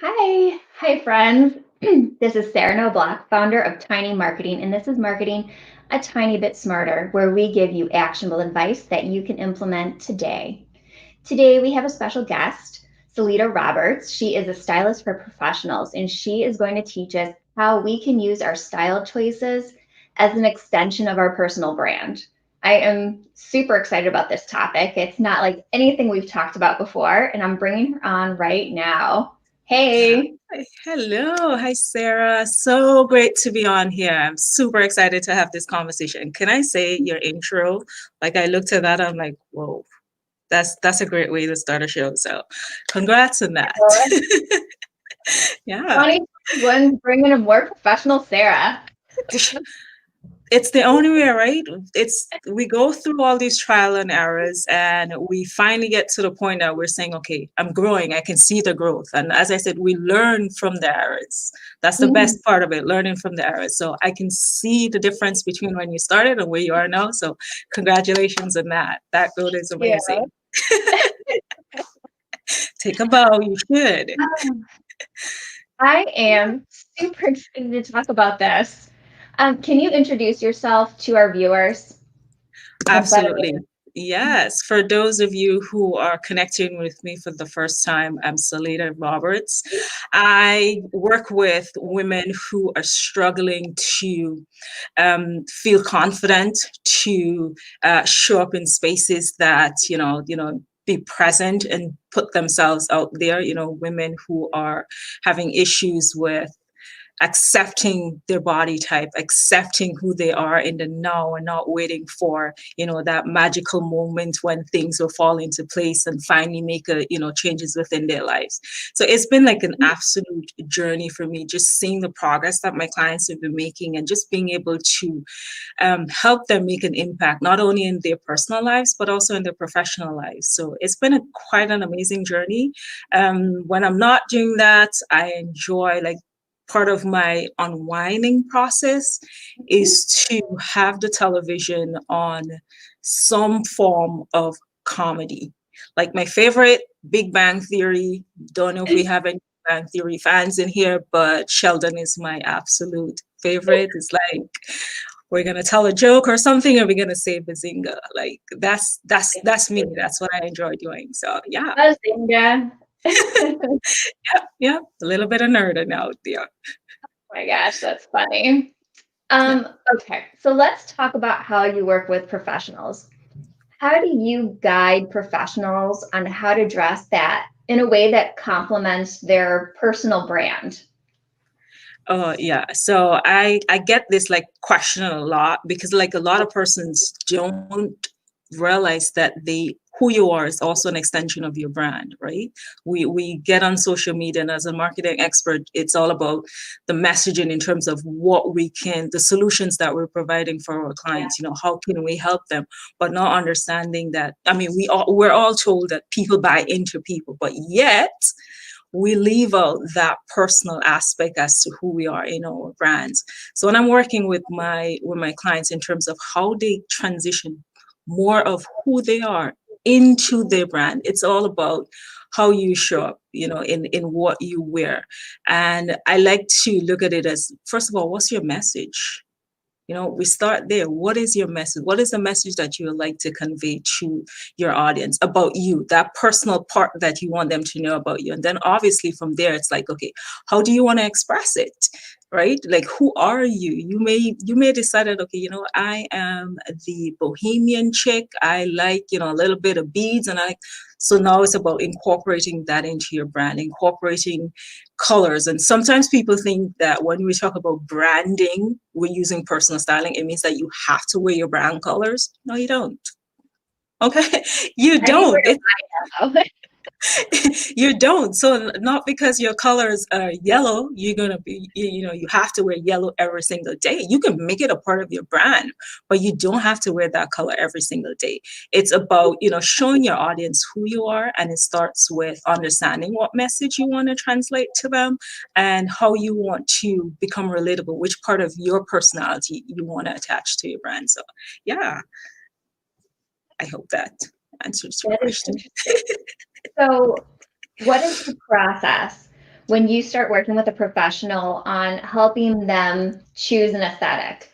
Hi, friends. This is Sarah No Block, founder of Tiny Marketing, and this is Marketing a Tiny Bit Smarter, where we give you actionable advice that you can implement today. Today, we have a special guest, Solita Roberts. She is a stylist for professionals, and she is going to teach us how we can use our style choices as an extension of our personal brand. I am super excited about this topic. It's not like anything we've talked about before, and I'm bringing her on right now. Hey. Hi, hello. Hi, Sarah. So great to be on here. I'm super excited to have this conversation. Can I say your intro? Like I looked at that, I'm like, whoa, that's a great way to start a show. So congrats on that. Yeah. 2021 bringing a more professional Sarah. It's the only way, right? It's we go through all these trial and errors and we finally get to the point that we're saying, okay, I'm growing. I can see the growth. And as I said, we learn from the errors. That's the Mhm. best part of it, learning from the errors. So I can see the difference between when you started and where you are now. So congratulations on that. That growth is Yeah. amazing. Take a bow, you should. I am super excited to talk about this. Can you introduce yourself to our viewers? By the Absolutely. way, Yes. For those of you who are connecting with me for the first time, I'm Solita Roberts. I work with women who are struggling to feel confident, to show up in spaces that, be present and put themselves out there. Women who are having issues with accepting their body type, accepting who they are in the now and not waiting for, that magical moment when things will fall into place and finally make changes within their lives. So it's been like an absolute journey for me, just seeing the progress that my clients have been making and just being able to help them make an impact, not only in their personal lives, but also in their professional lives. So it's been quite an amazing journey. When I'm not doing that, I enjoy like part of my unwinding process is to have the television on some form of comedy. Like my favorite, Big Bang Theory. Don't know if we have any Big Bang Theory fans in here, but Sheldon is my absolute favorite. It's like we're gonna tell a joke or something, and we're gonna say bazinga. Like that's me. That's what I enjoy doing. So yeah, Bazinga. Oh yeah, a little bit of nerd out there. my gosh, that's funny. Yeah. Okay, so let's talk about how you work with professionals. How do you guide professionals on how to dress that in a way that complements their personal brand? Oh yeah. So I get this like question a lot because like a lot of persons don't realize that who you are is also an extension of your brand, right? We get on social media and as a marketing expert, it's all about the messaging in terms of the solutions that we're providing for our clients, how can we help them, but not understanding that, I mean, we're all told that people buy into people, but yet we leave out that personal aspect as to who we are in our brands. So when I'm working with my clients in terms of how they transition more of who they are into their brand, it's all about how you show up, in what you wear. And I like to look at it as, first of all, what's your message? We start there. What is your message? What is the message that you would like to convey to your audience about you, that personal part that you want them to know about you? And then obviously from there, it's like, okay, how do you want to express it? Right? Like, who are you? You may decide that, okay, I am the bohemian chick. I like, a little bit of beads so now it's about incorporating that into your brand, incorporating colors. And sometimes people think that when we talk about branding, we're using personal styling. It means that you have to wear your brand colors. No, you don't. Okay. You Anywhere don't. to buy them. You don't. So not because your colors are yellow, you're gonna be, you have to wear yellow every single day. You can make it a part of your brand, but you don't have to wear that color every single day. It's about, showing your audience who you are, and it starts with understanding what message you want to translate to them and how you want to become relatable, which part of your personality you want to attach to your brand. So yeah, I hope that answers your That is question. interesting. So, what is the process when you start working with a professional on helping them choose an aesthetic?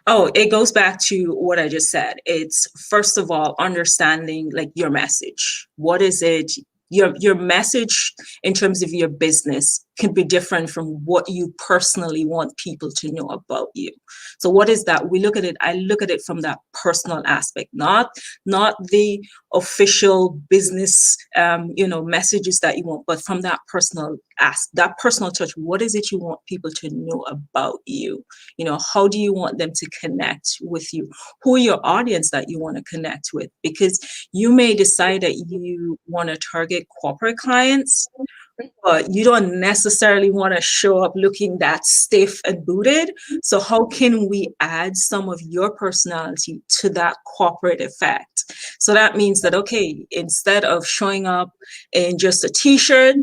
Oh, it goes back to what I just said. It's first of all understanding like your message. What is it? Your message in terms of your business can be different from what you personally want people to know about you. So what is that? We look at it, I look at it from that personal aspect, not the official business messages that you want, but from that that personal touch. What is it you want people to know about you? How do you want them to connect with you? Who are your audience that you want to connect with? Because you may decide that you want to target corporate clients, but you don't necessarily want to show up looking that stiff and booted. So how can we add some of your personality to that corporate effect? So that means that, okay, instead of showing up in just a t-shirt,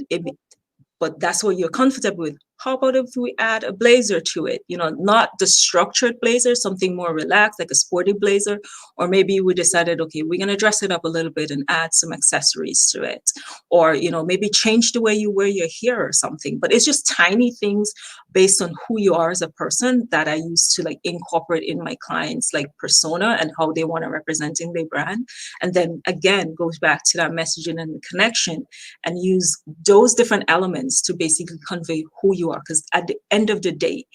but that's what you're comfortable with. How about if we add a blazer to it? Not the structured blazer, something more relaxed, like a sporty blazer. Or maybe we decided, okay, we're going to dress it up a little bit and add some accessories to it. Or, maybe change the way you wear your hair or something. But it's just tiny things based on who you are as a person that I use to like incorporate in my clients' like persona and how they want to represent in their brand. And then again, goes back to that messaging and the connection, and use those different elements to basically convey who you are. Because at the end of the day,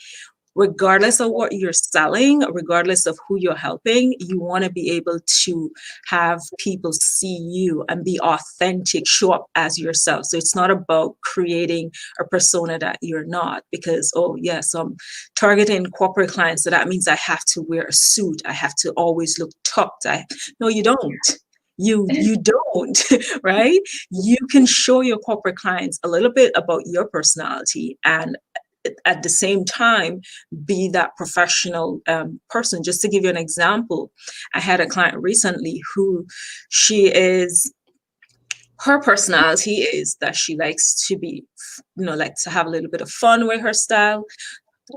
regardless of what you're selling, regardless of who you're helping, you want to be able to have people see you and be authentic, show up as yourself. So it's not about creating a persona that you're not, because, oh yes, I'm targeting corporate clients, so that means I have to wear a suit. I have to always look tucked. No, you don't. You don't, right? You can show your corporate clients a little bit about your personality, and at the same time be that professional person. Just to give you an example, I had a client recently who her personality is that she likes to be, like to have a little bit of fun with her style.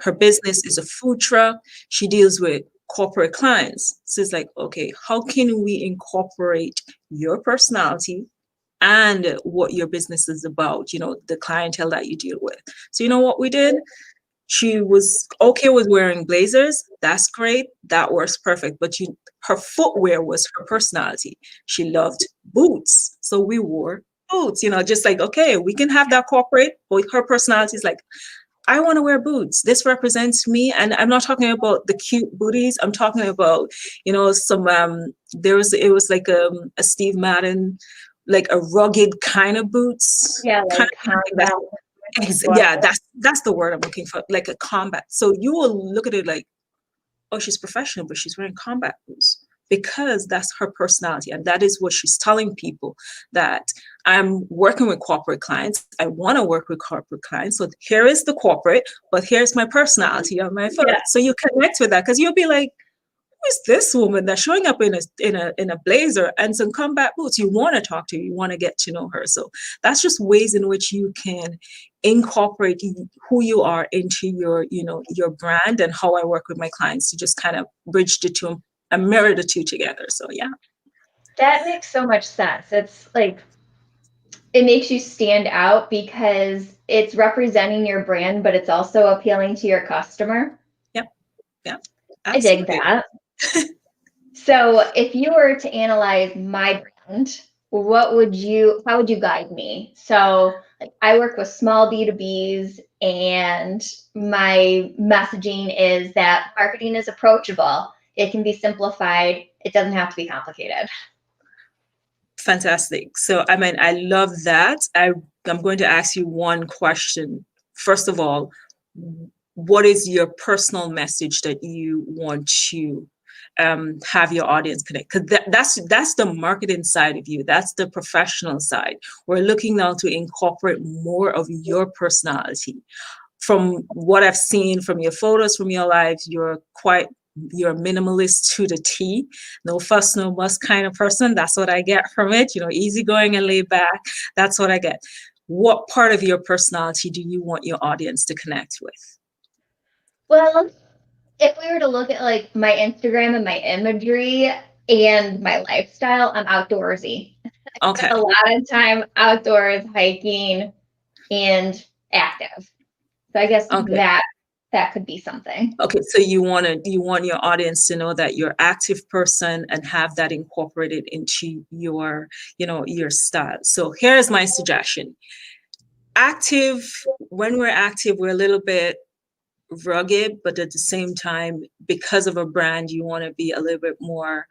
Her business is a food truck. She deals with corporate clients. So it's like, okay, how can we incorporate your personality and what your business is about, the clientele that you deal with? So you know what we did? She was okay with wearing blazers. That's great. That works perfect. But her footwear was her personality. She loved boots. So we wore boots, just like, okay, we can have that corporate, but her personality is like, I want to wear boots. This represents me. And I'm not talking about the cute booties. I'm talking about, some, it was like a Steve Madden, like a rugged kind of boots. Yeah, Kind like of like combat. yeah, that's the word I'm looking for, like a combat. So you will look at it like, oh, she's professional, but she's wearing combat boots, because that's her personality. And that is what she's telling people, that I'm working with corporate clients. I want to work with corporate clients. So here is the corporate, but here's my personality on my foot. Yeah. So you connect with that, because you'll be like, who's this woman that's showing up in a blazer and some combat boots? You want to talk to her, you want to get to know her. So that's just ways in which you can incorporate who you are into your brand, and how I work with my clients to just kind of bridge the two and mirror the two together. So yeah. That makes so much sense. It's like it makes you stand out because it's representing your brand, but it's also appealing to your customer. Yep. Yeah. I dig Absolutely. that. So if you were to analyze my brand, how would you guide me? So like I work with small B2Bs, and my messaging is that marketing is approachable. It can be simplified. It doesn't have to be complicated. Fantastic. So, I mean, I love that. I'm going to ask you one question. First of all, what is your personal message that you want to have your audience connect? Because that's the marketing side of you. That's the professional side. We're looking now to incorporate more of your personality. From what I've seen from your photos, from your lives, you're a minimalist to the T. No fuss, no muss kind of person. That's what I get from it. Easygoing and laid back. That's what I get. What part of your personality do you want your audience to connect with? Well, if we were to look at like my Instagram and my imagery and my lifestyle, I'm outdoorsy. I spend Okay. a lot of time outdoors hiking, and active. So I guess Okay. that could be something. Okay, so you want your audience to know that you're active person and have that incorporated into your, your style. So here's my suggestion. Active, when we're active, we're a little bit rugged, but at the same time, because of a brand, you want to be a little bit more,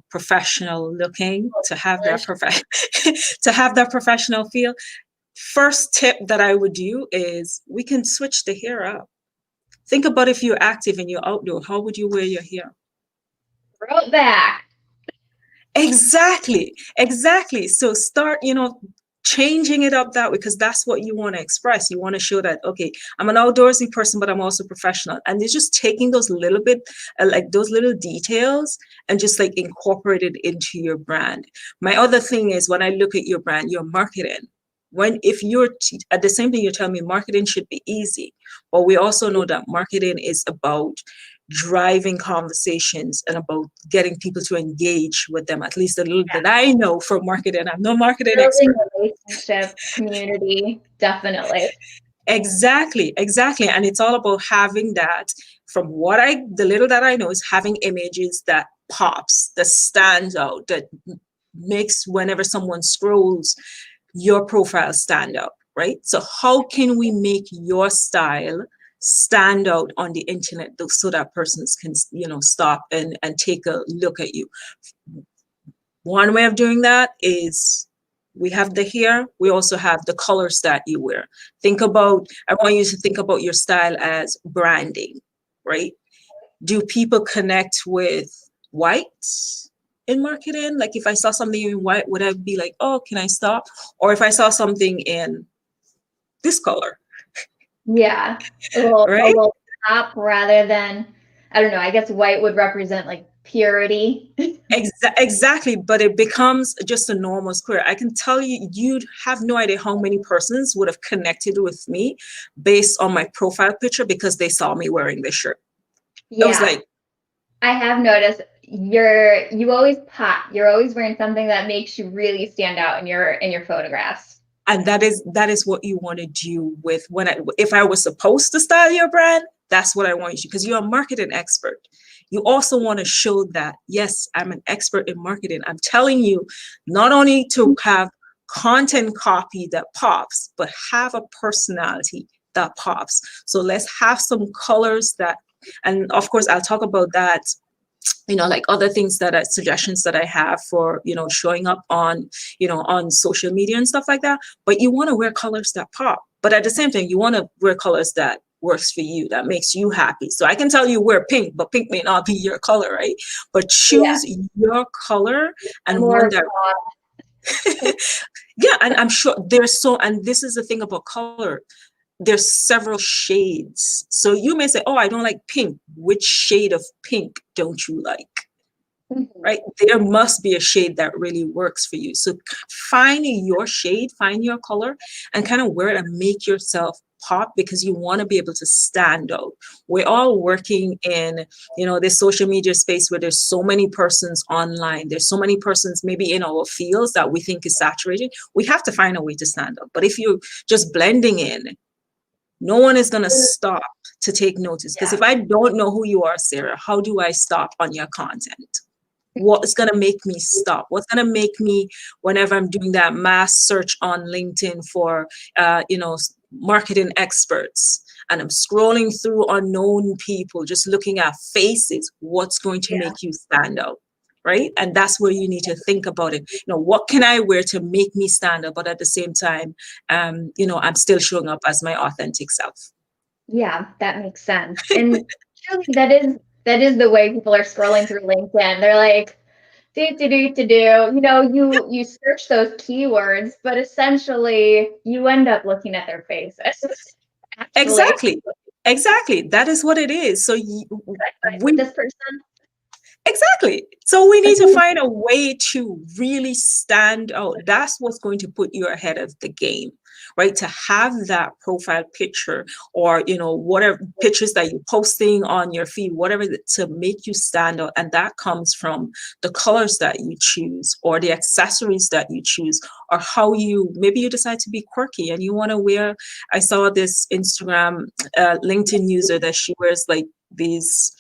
professional looking to have that to have that professional feel. First tip that I would do is we can switch the hair up. Think about if you're active and you're outdoor, how would you wear your hair? Throw it back. Exactly, exactly. So start, changing it up that way because that's what you want to express. You want to show that, okay, I'm an outdoorsy person, but I'm also professional. And it's just taking those little bit, like those little details and just like incorporate it into your brand. My other thing is when I look at your brand, your marketing. If you're at the same thing, you're telling me marketing should be easy, but we also know that marketing is about driving conversations and about getting people to engage with them, at least a little Yeah. that I know from marketing. I'm no marketing Building expert. relationships, community, definitely. Exactly, exactly. And it's all about having that from the little that I know is having images that pops, that stands out, that makes whenever someone scrolls your profile stand out, right? So how can we make your style stand out on the internet so that persons can, stop and take a look at you? One way of doing that is we have the hair, we also have the colors that you wear. I want you to think about your style as branding, right? Do people connect with white in marketing? Like if I saw something in white, would I be like, oh, can I stop? Or if I saw something in this color, Yeah. A right? little pop rather than, I don't know, I guess white would represent like purity. Exactly, but it becomes just a normal square. I can tell you, you'd have no idea how many persons would have connected with me based on my profile picture because they saw me wearing this shirt. It was Yeah. like, I have noticed you always pop. You're always wearing something that makes you really stand out in your photographs. and that is what you want to do with if I was supposed to style your brand, that's what I want you to, because you're a marketing expert. You also want to show that, yes, I'm an expert in marketing. I'm telling you not only to have content copy that pops, but have a personality that pops. So let's have some colors and of course I'll talk about that, like other things suggestions that I have for, showing up on, on social media and stuff like that. But you want to wear colors that pop. But at the same time, you want to wear colors that works for you, that makes you happy. So I can tell you wear pink, but pink may not be your color, right? But Yeah. choose your color and one More that yeah, and I'm sure and this is the thing about color, there's several shades. So you may say, oh, I don't like pink. Which shade of pink don't you like? Right? There must be a shade that really works for you. So find your shade, find your color, and kind of wear it and make yourself pop because you want to be able to stand out. We're all working in, this social media space where there's so many persons online. There's so many persons maybe in our fields that we think is saturated. We have to find a way to stand out. But if you're just blending in, no one is going to stop to take notice. Because Yeah. if I don't know who you are, Sarah, how do I stop on your content? What's going to make me stop? What's going to make me, whenever I'm doing that mass search on LinkedIn for, marketing experts, and I'm scrolling through unknown people, just looking at faces, what's going to make you stand out? Right? And that's where you need to think about it. What can I wear to make me stand out? But at the same time, I'm still showing up as my authentic self. Yeah, that makes sense. And truly that is the way people are scrolling through LinkedIn. They're like, do. You search those keywords, but essentially you end up looking at their faces. Actually, Exactly. Exactly. That is what it is. So like we this person. Exactly. So we need to find a way to really stand out. That's what's going to put you ahead of the game, right? To have that profile picture or, whatever pictures that you're posting on your feed, whatever, to make you stand out. And that comes from the colors that you choose or the accessories that you choose or how maybe you decide to be quirky and you want to wear. I saw this Instagram, LinkedIn user that she wears like these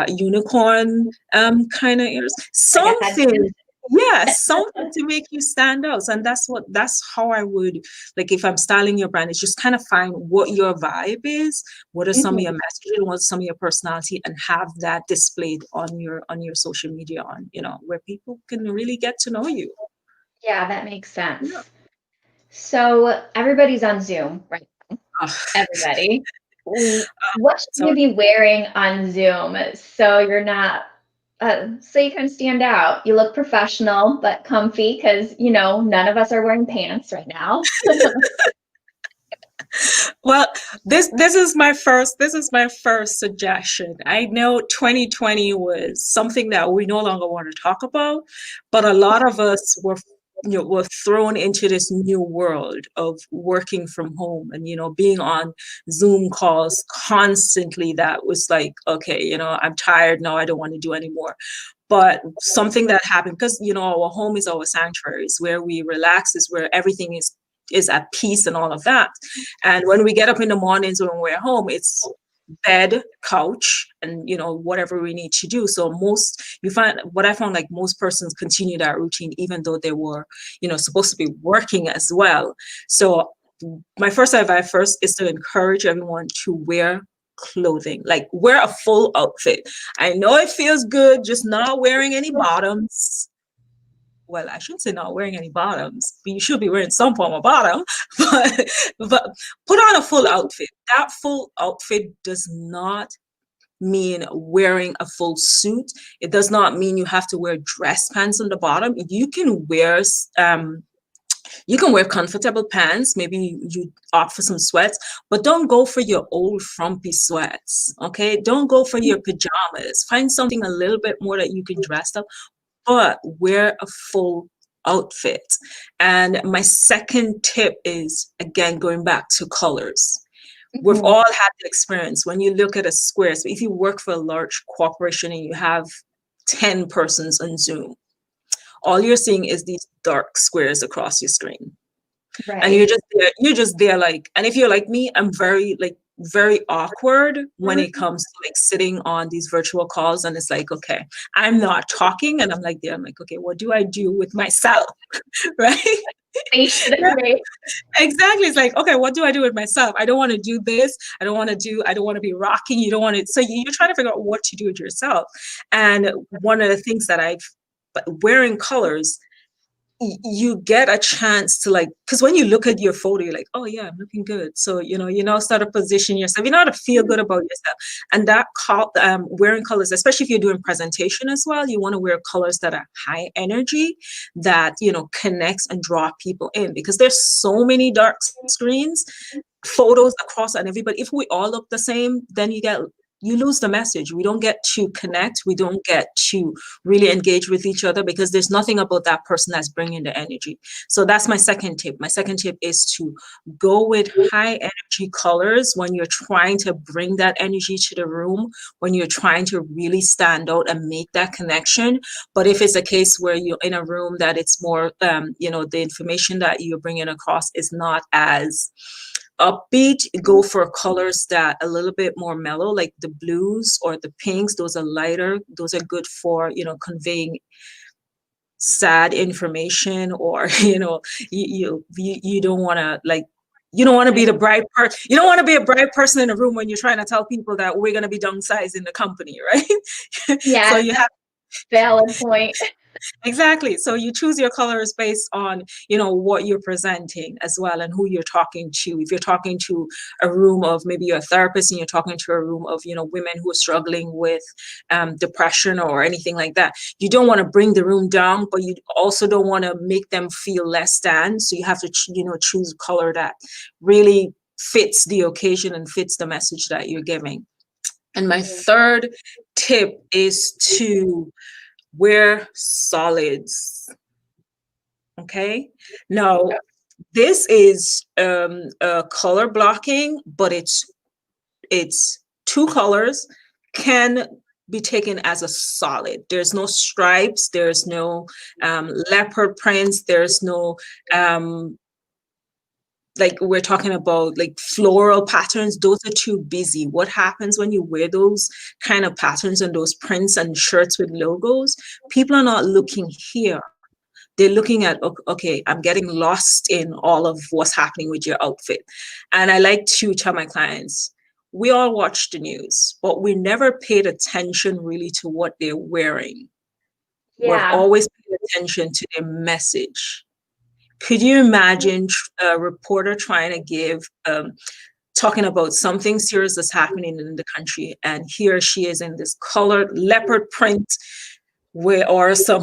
unicorn kind of ears, Like a something. headpiece. Yeah, something to make you stand out. And that's how I would, like, if I'm styling your brand, is just kind of find what your vibe is, what are some of Mhm. your messages, what's some of your personality, and have that displayed on your social media, where people can really get to know you. Yeah, that makes Yeah. sense. So everybody's on Zoom, right? Oh, Everybody. What should so you be wearing on Zoom so you're not, so you can stand out? You look professional but comfy because, none of us are wearing pants right now. well, this is my first suggestion. I know 2020 was something that we no longer want to talk about, but a lot of us were thrown into this new world of working from home and being on Zoom calls constantly. That was like, okay, I'm tired now, I don't want to do anymore. But something that happened, because our home is our sanctuary, is where we relax, is where everything is at peace and all of that. And when we get up in the mornings when we're home, it's bed, couch, and whatever we need to do. So what I found, like, most persons continue that routine even though they were supposed to be working as well. So my first advice first is to encourage everyone to wear clothing, like wear a full outfit. I know it feels good just not wearing any bottoms. Well, I shouldn't say not wearing any bottoms, but you should be wearing some form of bottom. but but put on a full outfit. That full outfit does not mean wearing a full suit. It does not mean you have to wear dress pants on the bottom. You can wear comfortable pants. Maybe you opt for some sweats, but don't go for your old frumpy sweats. Okay, don't go for your pajamas. Find something a little bit more that you can dress up, but wear a full outfit. And my second tip is, again, going back to colors. We've Mhm. all had the experience when you look at a square. So if you work for a large corporation and you have 10 persons on Zoom, all you're seeing is these dark squares across your screen. And Right. you're just there, like, and if you're like me, I'm very awkward when it comes to like sitting on these virtual calls, and it's like, okay, I'm not talking, and I'm like there, I'm like, okay, what do I do with myself? Right? Station is Yeah, right. exactly. It's like, okay, what do I do with myself? I don't want to do this. I don't want to be rocking. You don't want to, so you're trying to figure out what to do with yourself. And one of the things that but wearing colors, you get a chance to, like, because when you look at your photo, you're like, oh yeah, I'm looking good. So start to position yourself, to feel good about yourself. And that wearing colors, especially if you're doing presentation as well, you want to wear colors that are high energy, that connects and draw people in, because there's so many dark screens, photos across, and everybody, if we all look the same, then you lose the message. We don't get to connect. We don't get to really engage with each other, because there's nothing about that person that's bringing the energy. So that's my second tip. My second tip is to go with high energy colors when you're trying to bring that energy to the room, when you're trying to really stand out and make that connection. But if it's a case where you're in a room that it's more, the information that you're bringing across is not as upbeat, go for colors that a little bit more mellow, like the blues or the pinks. Those are lighter. Those are good for conveying sad information, or you don't want to, like, you don't want to be the bright person. You don't want to be a bright person in a room when you're trying to tell people that we're going to be downsizing the company, right? So Yes, you have. valid point. Exactly. So you choose your colors based on, what you're presenting as well, and who you're talking to. If you're talking to a room of, maybe you're a therapist and you're talking to a room of, women who are struggling with depression or anything like that, you don't want to bring the room down, but you also don't want to make them feel less than. So you have to, choose a color that really fits the occasion and fits the message that you're giving. And my Mhm. third tip is to wear solids. Okay. Now, this is color blocking, but it's two colors can be taken as a solid. There's no stripes, there's no leopard prints, there's no like we're talking about like floral patterns. Those are too busy. What happens when you wear those kind of patterns and those prints and shirts with logos? People are not looking here. They're looking at, okay, I'm getting lost in all of what's happening with your outfit. And I like to tell my clients, we all watch the news, but we never paid attention really to what they're wearing. We've Yeah. always paid attention to their message. Could you imagine a reporter trying to give, talking about something serious that's happening in the country, and here she is in this colored leopard print where, or some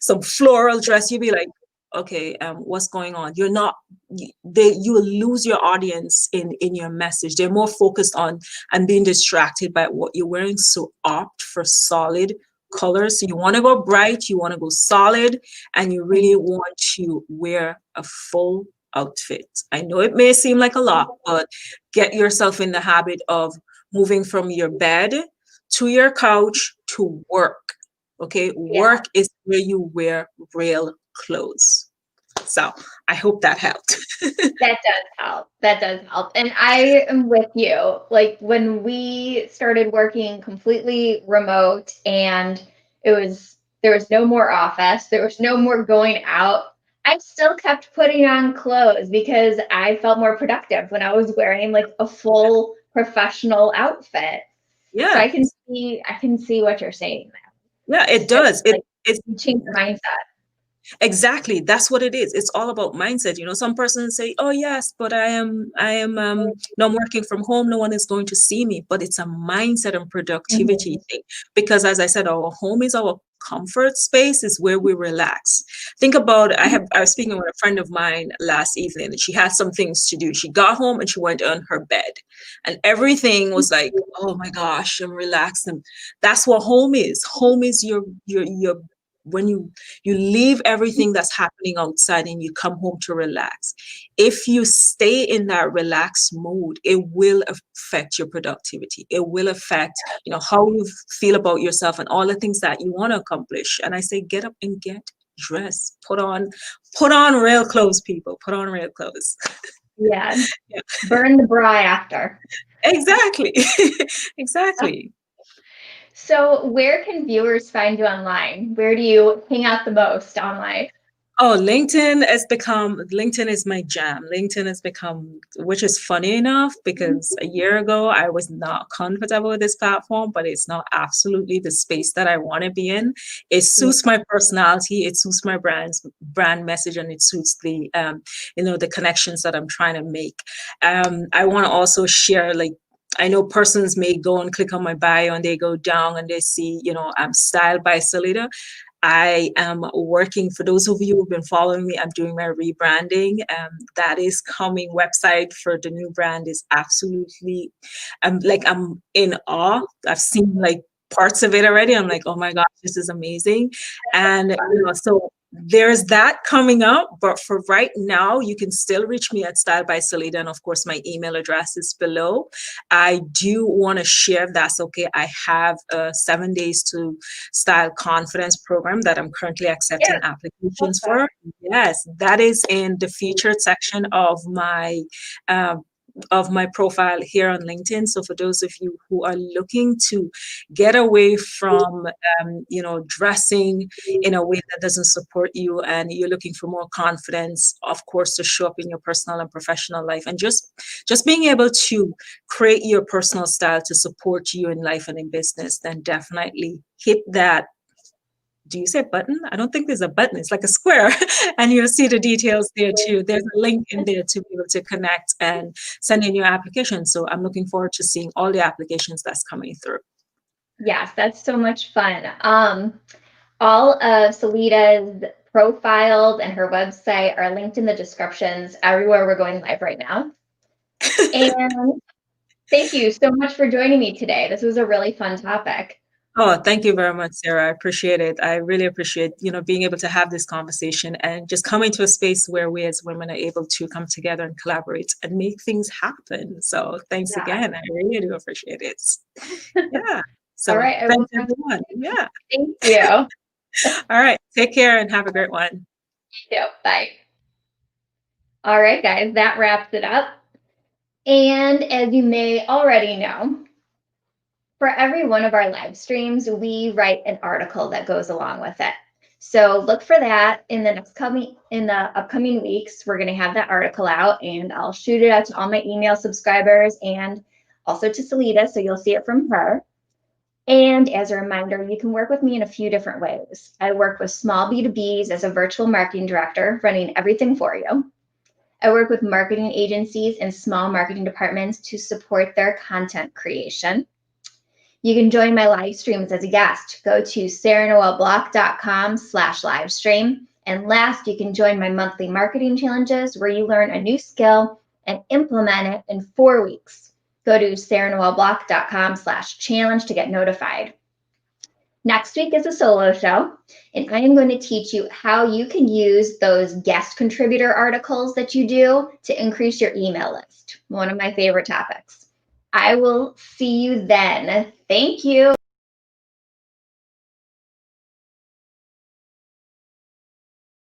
some floral dress? You'd be like, okay, what's going on? You're not, you will lose your audience in your message. They're more focused on and being distracted by what you're wearing. So opt for solid colors. So you want to go bright, you want to go solid, and you really want to wear a full outfit. I know it may seem like a lot, but get yourself in the habit of moving from your bed to your couch to work. Okay, Yeah. work is where you wear real clothes. So I hope that helped. That does help. That does help. And I am with you. Like when we started working completely remote and there was no more office, there was no more going out, I still kept putting on clothes because I felt more productive when I was wearing like a full professional outfit. So Yeah, I can see what you're saying there. yeah, it It's just does. like It's you change your mindset. exactly, that's what it is. It's all about mindset. Some persons say, "Oh yes, but I am no, I'm working from home. No one is going to see me." But it's a mindset and productivity Mhm. thing. Because as I said, our home is our comfort space. Is where we relax. Think about, I was speaking with a friend of mine last evening, and she had some things to do. She got home and she went on her bed, and everything was like, "Oh my gosh, I'm relaxed." And that's what home is. Home is your when you leave everything that's happening outside and you come home to relax. If you stay in that relaxed mode, it will affect your productivity. It will affect, how you feel about yourself and all the things that you want to accomplish. And I say, get up and get dressed. Put on real clothes, people. Put on real clothes. Yeah. Yeah, Burn the bra after. exactly. Exactly. So, where can viewers find you online? Where do you hang out the most online? Oh, LinkedIn is my jam. LinkedIn has become, which is funny enough, because a year ago I was not comfortable with this platform, but it's now absolutely the space that I want to be in. It Yeah. suits my personality, it suits my brand message, and it suits the connections that I'm trying to make. I want to also share, like, I know persons may go and click on my bio and they go down and they see, I'm styled by Solita. I am working, for those of you who've been following me, I'm doing my rebranding. That is coming. Website for the new brand is absolutely, I'm in awe. I've seen like parts of it already. I'm like, oh my gosh, this is amazing. And, so there's that coming up. But for right now, you can still reach me at Style by Salida. And of course, my email address is below. I do want to share, if that's okay. I have a 7 days to Style Confidence program that I'm currently accepting Yeah, love applications that. for. Yes, that is in the featured section uh, of my profile here on LinkedIn. So for those of you who are looking to get away from, dressing in a way that doesn't support you, and you're looking for more confidence, of course, to show up in your personal and professional life, and just being able to create your personal style to support you in life and in business, then definitely hit that. Do you say button? I don't think there's a button. It's like a square. And you'll see the details there too. There's a link in there to be able to connect and send in your application. So I'm looking forward to seeing all the applications that's coming through. Yes, that's so much fun. All of Salita's profiles and her website are linked in the descriptions everywhere we're going live right now. And Thank you so much for joining me today. This was a really fun topic. Oh, thank you very much, Sarah. I appreciate it. I really appreciate, being able to have this conversation and just coming to a space where we as women are able to come together and collaborate and make things happen. So thanks Yeah. again. I really do appreciate it. Yeah. All So right. I will thanks talk to everyone. you. Yeah. Thank you. All right. Take care and have a great one. Yep. Bye. All right, guys, that wraps it up. And as you may already know, for every one of our live streams, we write an article that goes along with it. So look for that in the upcoming weeks. We're going to have that article out, and I'll shoot it out to all my email subscribers and also to Solita, so you'll see it from her. And as a reminder, you can work with me in a few different ways. I work with small B2Bs as a virtual marketing director, running everything for you. I work with marketing agencies and small marketing departments to support their content creation. You can join my live streams as a guest. Go to sarahnoelblock.com/livestream. And last, you can join my monthly marketing challenges where you learn a new skill and implement it in 4 weeks. Go to sarahnoelblock.com/challenge to get notified. Next week is a solo show, and I am going to teach you how you can use those guest contributor articles that you do to increase your email list. One of my favorite topics. I will see you then. Thank you.